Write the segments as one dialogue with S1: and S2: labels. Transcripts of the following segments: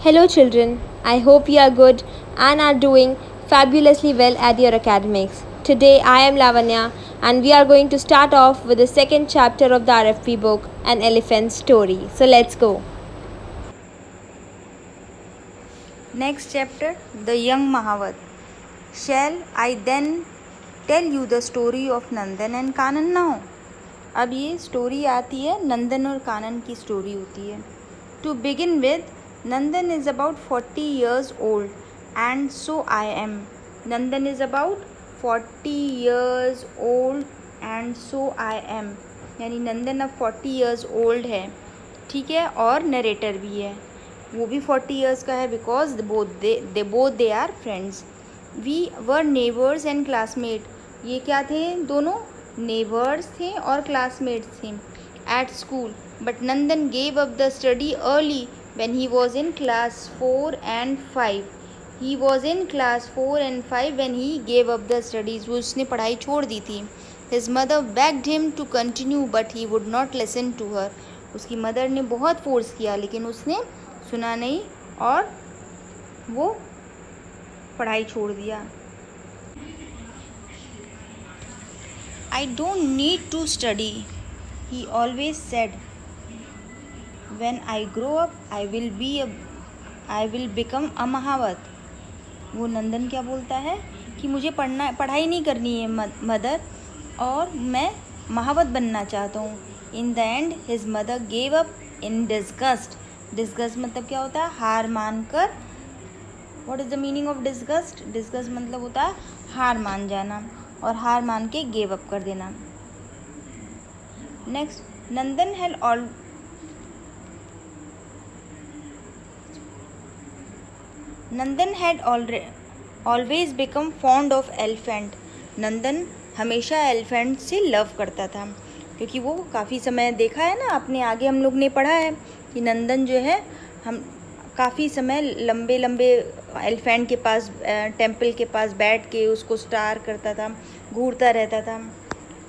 S1: Hello, children. I hope you are good and are doing fabulously well at your academics. Today, I am Lavanya, and we are going to start off with the second chapter of the RFP book, An Elephant Story. So, let's go.
S2: Next chapter, The Young Mahavat. Shall I then tell you the story of Nandan and Kanan now? अब ये story आती है, नंदन और कानन की story होती है. To begin with, Nandan is about 40 years old and so I am. Nandan is about 40 years old and so I am. यानी नंदन अब 40 years old है, ठीक है, और नरेटर भी है. वो भी 40 years का है because both they are friends. We were neighbours and classmate. ये क्या थे? दोनों नेबर्स थे और क्लासमेट्स थे at school. But Nandan gave up the study early when he was in class 4 and 5. He was in class 4 and 5 when he gave up the studies. वो उसने पढ़ाई छोड़ दी थी. His mother begged him to continue but he would not listen to her. उसकी mother ने बहुत force किया लेकिन उसने सुना नहीं और वो पढ़ाई छोड़ दिया. I don't need to study, he always said. When I grow up, I will become a Mahavat. वो नंदन क्या बोलता है कि मुझे पढ़ाई नहीं करनी है मदर, और मैं महावत बनना चाहता हूँ. In the end his mother gave up in disgust. Disgust मतलब क्या होता है? हार मान कर. What is the meaning of disgust? Disgust मतलब होता है हार मान जाना, और हार मान के गेव अप कर देना. Next, Nandan had always become fond of elephant. Nandan हमेशा एलिफेंट से लव करता था क्योंकि वो काफ़ी समय देखा है ना, अपने आगे हम लोग ने पढ़ा है कि नंदन जो है हम काफ़ी समय लंबे लंबे एलिफेंट के पास, टेम्पल के पास बैठ के उसको स्टार करता था, घूरता रहता था.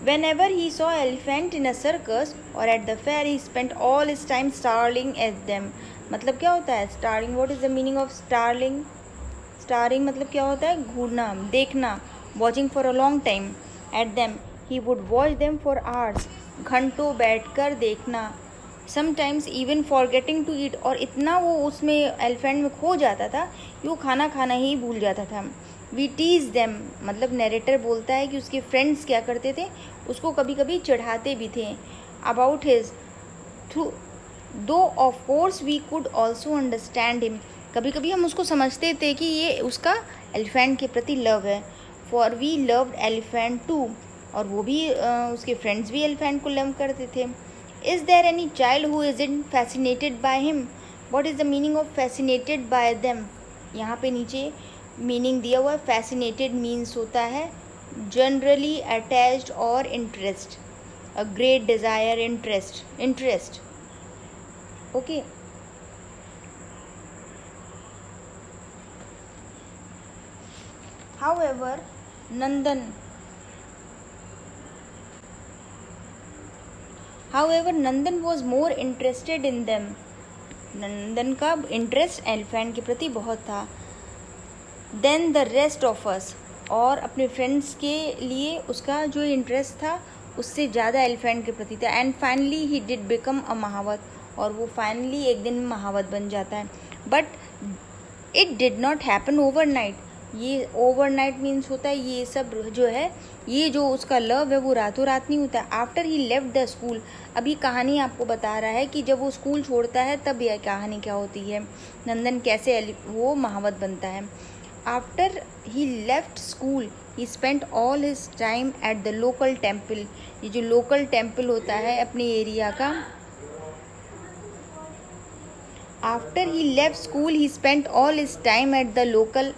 S2: Whenever he saw elephant in a circus or at the fair, he spent all his time staring at them. मतलब क्या होता है starring? What is the meaning of starling? Starring मतलब क्या होता है? घूरना, देखना. Watching for a long time at them. He would watch them for hours. घंटों बैठकर देखना. Sometimes even forgetting to eat. और इतना वो उसमें एलिफेंट में खो जाता था कि वो खाना खाना ही भूल जाता था. वी टीज देम मतलब नरेटर बोलता है कि उसके फ्रेंड्स क्या करते थे, उसको कभी कभी चढ़ाते भी थे. About his through though of course we could also understand him. कभी कभी हम उसको समझते थे कि ये उसका एलिफेंट के प्रति लव है. For we loved elephant too. और वो भी उसके फ्रेंड्स भी एलिफेंट को लव करते थे. Is there any child who is in fascinated by him? What is the meaning of fascinated by them? यहाँ पे नीचे मीनिंग दिया हुआ है. फैसिनेटेड मीन्स होता है जनरली अटैच्ड और interest. A great desire, interest. Okay. However Nandan was more interested in them. Nandan का इंटरेस्ट एलिफेंट के प्रति बहुत था. Then the rest of us. और अपने फ्रेंड्स के लिए उसका जो इंटरेस्ट था उससे ज़्यादा एलिफेंट के प्रति था. And finally he did become a mahout. और वो फाइनली एक दिन महावत बन जाता है. But it did not happen overnight. ये ओवरनाइट मीन्स होता है ये सब जो है, ये जो उसका लव है वो रातों रात नहीं होता. After he left the school. अभी कहानी आपको बता रहा है कि जब वो स्कूल छोड़ता है तब यह कहानी क्या होती है, नंदन कैसे वो महावत बनता है. After he left school, he spent all his time at the local temple. ये जो local temple होता है अपने एरिया का. After he left school, he spent all his time at the local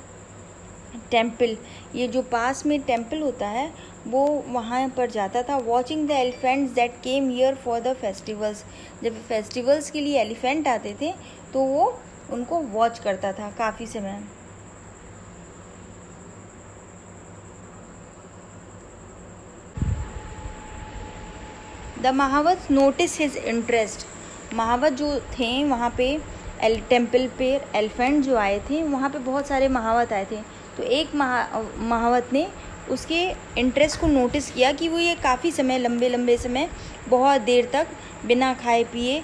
S2: temple. ये जो पास में टेम्पल होता है वो वहाँ पर जाता था. Watching the elephants that came here for the festivals. जब फेस्टिवल्स के लिए एलिफेंट आते थे तो वो उनको वॉच करता था काफ़ी समय. द महावत नोटिस हिज इंटरेस्ट. महावत जो थे वहाँ पे टेम्पल पे एलिफेंट जो आए थे वहाँ पे बहुत सारे महावत आए थे। तो एक महावत ने उसके इंटरेस्ट को नोटिस किया कि वो ये काफ़ी समय लंबे समय बहुत देर तक बिना खाए पिए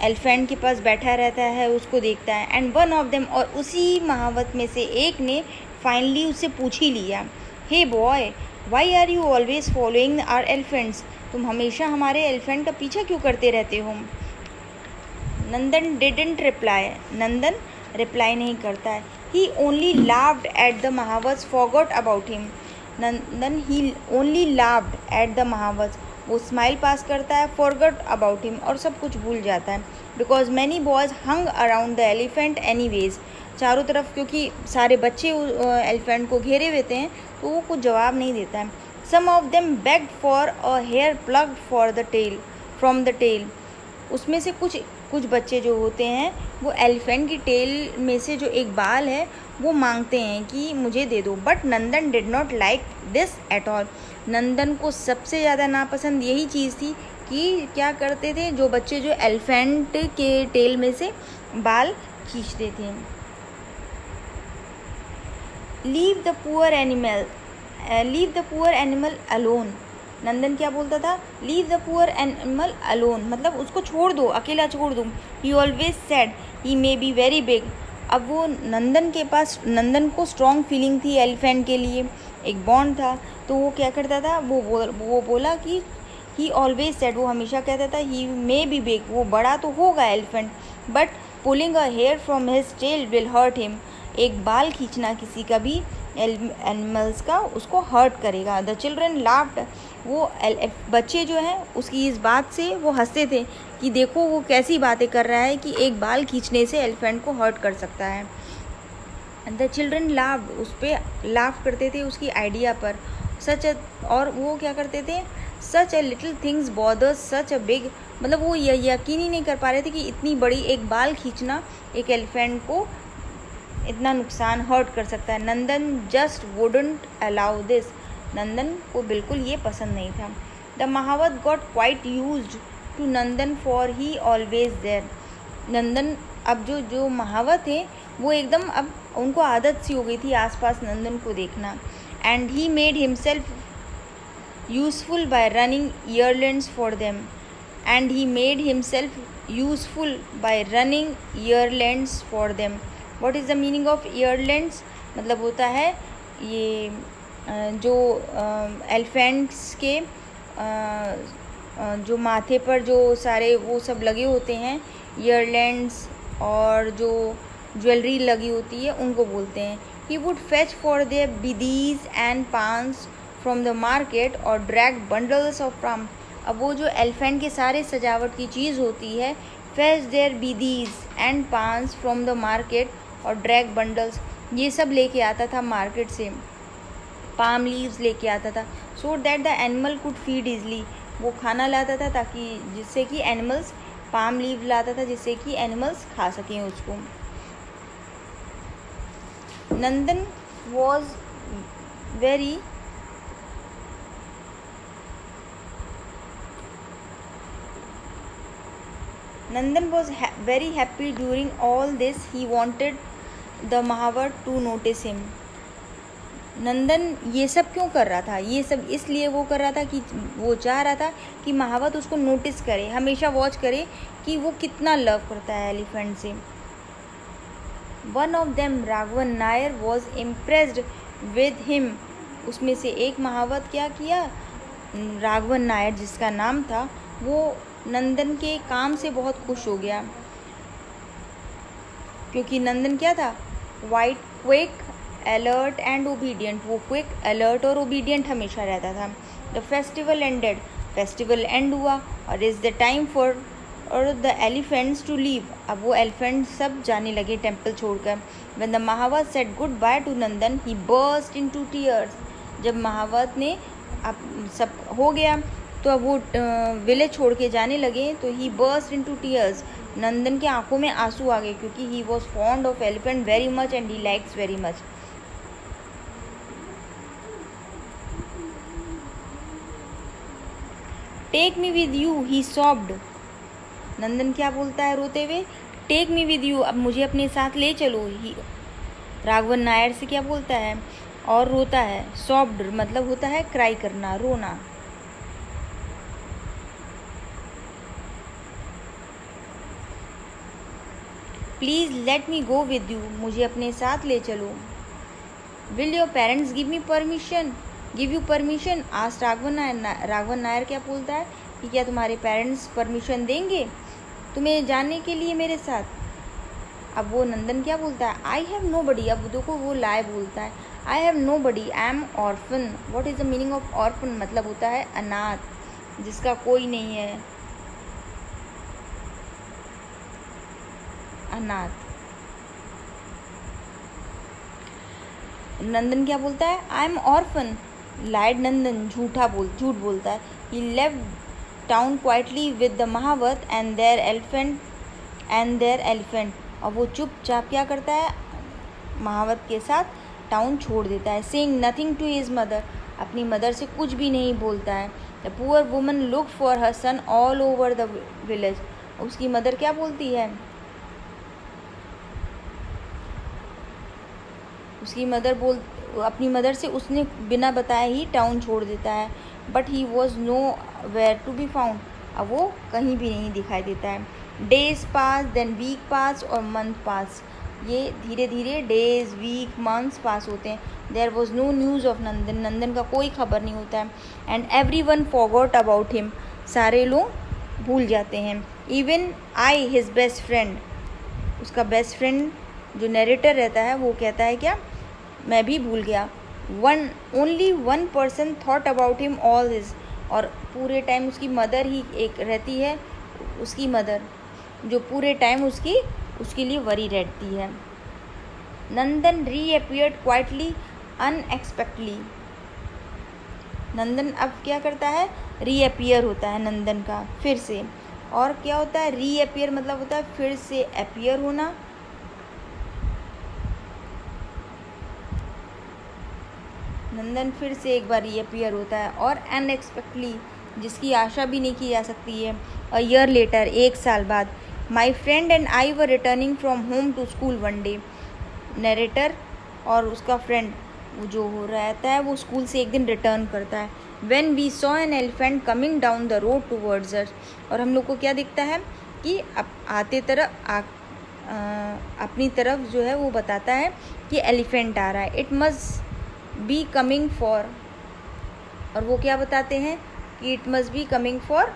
S2: एलिफेंट के पास बैठा रहता है, उसको देखता है। एंड वन ऑफ देम, और उसी महावत में से एक ने फाइनली उससे पूछ ही लिया, hey boy, why are you always following our elephants, तुम हमेशा हमारे एलिफेंट का पीछा क्यों करते रहते हो। Nandan didn't reply, Nandan reply नहीं करता है। He only laughed at the mahout, forgot about him. Nandan he only laughed at the mahout, वो स्माइल पास करता है, फॉरगॉट अबाउट हिम, और सब कुछ भूल जाता है। Because many boys hung around the elephant anyways, चारों तरफ क्योंकि सारे बच्चे एलिफेंट को घेरे हुए हैं तो वो कुछ जवाब नहीं देता है। Some of them begged for a hair plug for the tail from the tail, उसमें से कुछ बच्चे जो होते हैं वो एलिफेंट की टेल में से जो एक बाल है वो मांगते हैं कि मुझे दे दो। But Nandan did not like this at all, Nandan को सबसे ज़्यादा नापसंद यही चीज़ थी कि क्या करते थे जो बच्चे जो एलिफेंट के टेल में से बाल खींचते थे। Leave the poor animal alone, Nandan क्या बोलता था, leave the poor animal alone, मतलब उसको छोड़ दो, अकेला छोड़ दो। He always said he may be very big, अब वो नंदन को स्ट्रॉन्ग फीलिंग थी एलिफेंट के लिए, एक बॉन्ड था, तो वो क्या करता था, वो बोला कि ही ऑलवेज सेड, वो हमेशा कहता था ही मे बी बिग, वो बड़ा तो होगा elephant, but pulling a hair from his tail will hurt him, एक बाल खींचना किसी का भी एनिमल्स का उसको हर्ट करेगा। द चिल्ड्रन लाफ्ड, वो बच्चे जो हैं उसकी इस बात से वो हंसते थे कि देखो वो कैसी बातें कर रहा है कि एक बाल खींचने से एलिफेंट को हर्ट कर सकता है। द चिल्ड्रन लाफ्ड, उस पर लाफ करते थे उसकी आइडिया पर। और वो क्या करते थे, such a little things bothers such a big, मतलब वो यकीन ही नहीं कर पा रहे थे कि इतनी बड़ी एक बाल खींचना एक एलिफेंट को इतना नुकसान हर्ट कर सकता है। Nandan just wouldn't allow this, Nandan को बिल्कुल ये पसंद नहीं था। The mahout got quite used to Nandan for he always there, Nandan अब जो महावत है वो एकदम अब उनको आदत सी हो गई थी आसपास नंदन को देखना। And he made himself useful by running errands for them, and he made himself useful by running errands for them. What is the meaning of errands, मतलब होता है ये जो एलिफेंट्स के जो माथे पर जो सारे वो सब लगे होते हैं ईयरलैंड्स, और जो ज्वेलरी लगी होती है उनको बोलते हैं। He would fetch for their bidis and paans from the market और ड्रैग बंडल्स ऑफ पाम, अब वो जो एलिफेंट के सारे सजावट की चीज़ होती है, fetch their bidis and paans from the market और ड्रैग बंडल्स, ये सब लेके आता था मार्केट से, पाम लीव्स लेके आता था, so that the animal could feed easily, वो खाना लाता था ताकि जिससे कि एनिमल्स, पाम लीव लाता था जिससे कि एनिमल्स खा सकें उसको। Nandan was very happy during all this, he wanted the mahout to notice him, Nandan ये सब क्यों कर रहा था, ये सब इसलिए वो कर रहा था कि वो चाह रहा था कि महावत उसको नोटिस करे, हमेशा वॉच करे कि वो कितना लव करता है एलिफेंट से। One of them Raghavan Nair was impressed with him, उसमें से एक महावत क्या किया, राघवन नायर जिसका नाम था, वो नंदन के काम से बहुत खुश हो गया, क्योंकि नंदन क्या था, white, quick, alert and obedient, वो क्विक, अलर्ट और ओबीडियंट हमेशा रहता था। The festival ended, festival end हुआ, और इज़ द टाइम फॉर और द एलिफेंट्स टू लीव, अब वो एलिफेंट सब जाने लगे टेम्पल छोड़कर। When the mahout said good bye to Nandan he burst into tears, जब महावत ने अब सब हो गया तो अब वो विलेज छोड़ के जाने लगे तो he burst into tears, Nandan के आंखों में आंसू आ गए, क्योंकि he was fond of elephant very much and he likes very much. Take me with you he sobbed, Nandan क्या बोलता है रोते हुए, टेक मी विद यू, अब मुझे अपने साथ ले चलो। ही राघवन नायर से क्या बोलता है, और रोता है। सॉफ्ट मतलब होता है क्राई करना, रोना। Please let me go with you, मुझे अपने साथ ले चलो। Will your parents give me permission, give you permission, आज राघवन नायर क्या बोलता है कि क्या तुम्हारे पेरेंट्स परमिशन देंगे तुम्हें जाने के लिए मेरे साथ। अब वो नंदन क्या बोलता है, आई हैव नो बडी। अब देखो वो लाए बोलता है, I have nobody, I am orphan. What is the meaning of orphan, मतलब होता है अनाथ, जिसका कोई नहीं है, अनाथ। नंदन क्या बोलता है, आई एम ऑर्फन। लाइड नंदन झूठ बोलता है। He left town quietly with the mahout and their elephant. और वो चुपचाप क्या करता है, महावत के साथ टाउन छोड़ देता है। Saying nothing to his mother, अपनी मदर से कुछ भी नहीं बोलता है। The poor woman look for her son all over the village. उसकी मदर क्या बोलती है, अपनी मदर से उसने बिना बताए ही टाउन छोड़ देता है। But he was nowhere to be found, अब वो कहीं भी नहीं दिखाई देता है। Days pass, then week pass और मंथ पास, ये धीरे धीरे डेज वीक मंथ्स पास होते हैं। There was no news of Nandan, Nandan का कोई खबर नहीं होता है। And every one forgot about him, सारे लोग भूल जाते हैं। Even I his best friend, उसका बेस्ट फ्रेंड जो नरेटर रहता है वो कहता है क्या, मैं भी भूल गया। Only one person thought about him all his, और पूरे टाइम उसकी मदर ही एक रहती है, उसकी मदर जो पूरे टाइम उसके लिए वरी रहती है। नंदन रीअपियर्ड क्वाइटली अनएक्सपेक्टली, नंदन अब क्या करता है, रीअपियर होता है नंदन का फिर से। और क्या होता है, रीअपियर मतलब होता है फिर से अपियर होना। नंदन फिर से एक बार रीअपियर होता है। और अनएक्सपेक्टली, जिसकी आशा भी नहीं की जा सकती है। अ ईयर लेटर, एक साल बाद, my friend and I were returning from home to school one day. Narrator और उसका फ्रेंड जो हो रहता है वो स्कूल से एक दिन रिटर्न करता है। When we saw an elephant coming down the road towards us, और हम लोग को क्या दिखता है कि अपनी तरफ जो है वो बताता है कि एलिफेंट आ रहा है। It must be coming for, और वो क्या बताते हैं कि it must be coming for,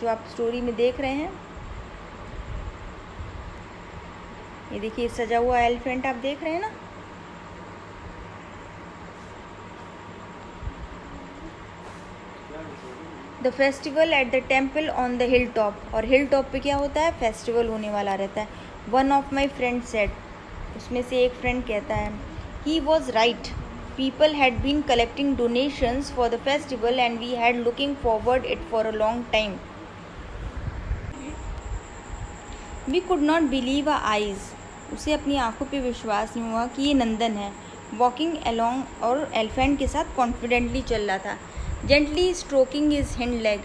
S2: जो आप स्टोरी में देख रहे हैं। ये देखिए सजा हुआ एलिफेंट आप देख रहे हैं ना। The festival at the temple on the hill top, और हिल टॉप पे क्या होता है, फेस्टिवल होने वाला रहता है। One of my friend said, उसमें से एक फ्रेंड कहता है, he was right, people had been collecting donations for the festival and we had looking forward it for a long time. We could not believe our eyes, उसे अपनी आंखों पे विश्वास नहीं हुआ कि ये नंदन है। वॉकिंग along, और एलिफेंट के साथ कॉन्फिडेंटली चल रहा था। Gently stroking his hind leg,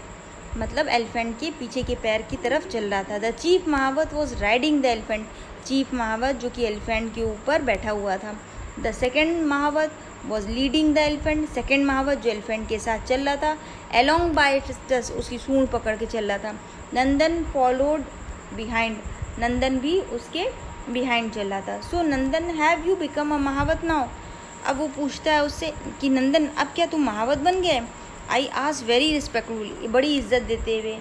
S2: मतलब एलिफेंट के पीछे के पैर की तरफ चल रहा था। The chief mahout was riding the elephant, chief महावत जो कि एलिफेंट के ऊपर बैठा हुआ था। The second mahout was leading the elephant, second महावत जो एलिफेंट के साथ चल रहा था। अलॉन्ग बाय इट्स टस, उसकी सूंड पकड़ के चल रहा था। नंदन फॉलोड बिहाइंड, नंदन भी उसके बिहाइंड चल रहा था। So Nandan, have you become a mahout now, अब वो पूछता है उससे कि नंदन अब क्या तुम महावत बन गए। आई आस्क वेरी रिस्पेक्टफुली, बड़ी इज्जत देते हुए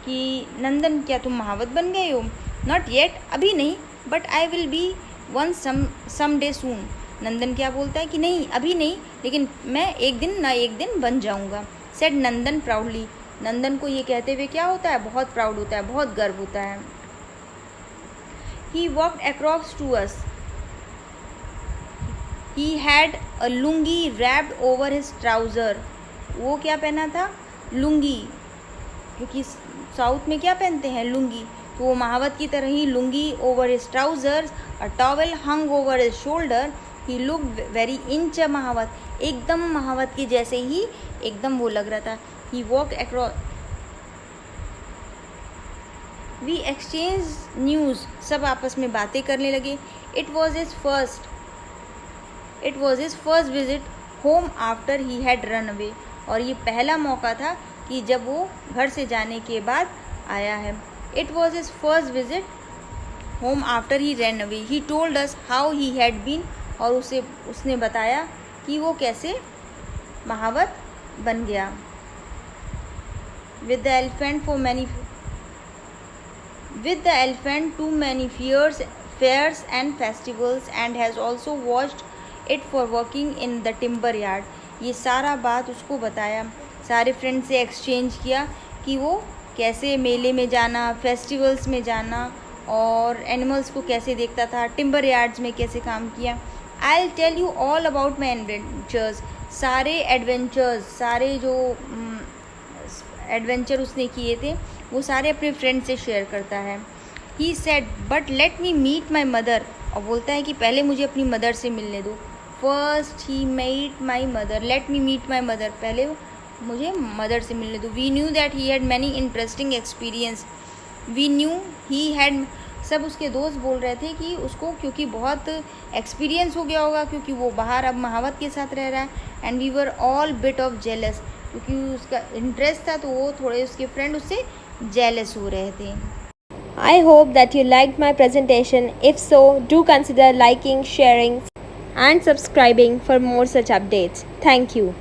S2: कि नंदन क्या तुम महावत बन गए हो। नॉट येट, अभी नहीं, but I will be one some day soon, Nandan क्या बोलता है कि नहीं अभी नहीं, लेकिन मैं एक दिन ना एक दिन बन जाऊंगा। सेड नंदन प्राउडली, नंदन को ये कहते हुए क्या होता है, बहुत प्राउड होता है, बहुत गर्व होता है। He walked across to us, he had a lungi wrapped over his trouser, वो क्या पहना था, लुंगी, क्योंकि साउथ में क्या पहनते हैं, लुंगी, तो वो महावत की तरह ही lungi over his trousers, a towel hung over his shoulder. He look very inch a mahout, एकदम महावत के जैसे ही एकदम वो लग रहा था। ही वॉक वी एक्सचेंज न्यूज़, सब आपस में बातें करने लगे. It was his first visit home after he had run away. और ये पहला मौका था कि जब वो घर से जाने के बाद आया है. It was his first visit home after he run away. He told us how he had been. और उसने बताया कि वो कैसे महावत बन गया. With the elephant to many fairs and festivals, and has also watched it for working in the timber yard. ये सारा बात उसको बताया, सारे फ्रेंड से एक्सचेंज किया कि वो कैसे मेले में जाना, फेस्टिवल्स में जाना और एनिमल्स को कैसे देखता था, टिम्बर यार्ड्स में कैसे काम किया. I'll tell you all about my adventures. सारे एडवेंचर्स, सारे जो एडवेंचर उसने किए थे वो सारे अपने फ्रेंड से शेयर करता है. He said but let me meet my mother. और बोलता है कि पहले मुझे अपनी मदर से मिलने दो. फर्स्ट ही meet my mother, let me meet my mother, पहले मुझे मदर से मिलने दो. We knew that he had many interesting experience. We knew he had, सब उसके दोस्त बोल रहे थे कि उसको क्योंकि बहुत एक्सपीरियंस हो गया होगा क्योंकि वो बाहर अब महावत के साथ रह रहा है. And we were all bit of jealous, क्योंकि उसका इंटरेस्ट था तो वो थोड़े उसके फ्रेंड उससे जेलस हो रहे थे.
S1: I hope that you liked my presentation. If so, do consider liking, sharing, and subscribing for more such updates. Thank you.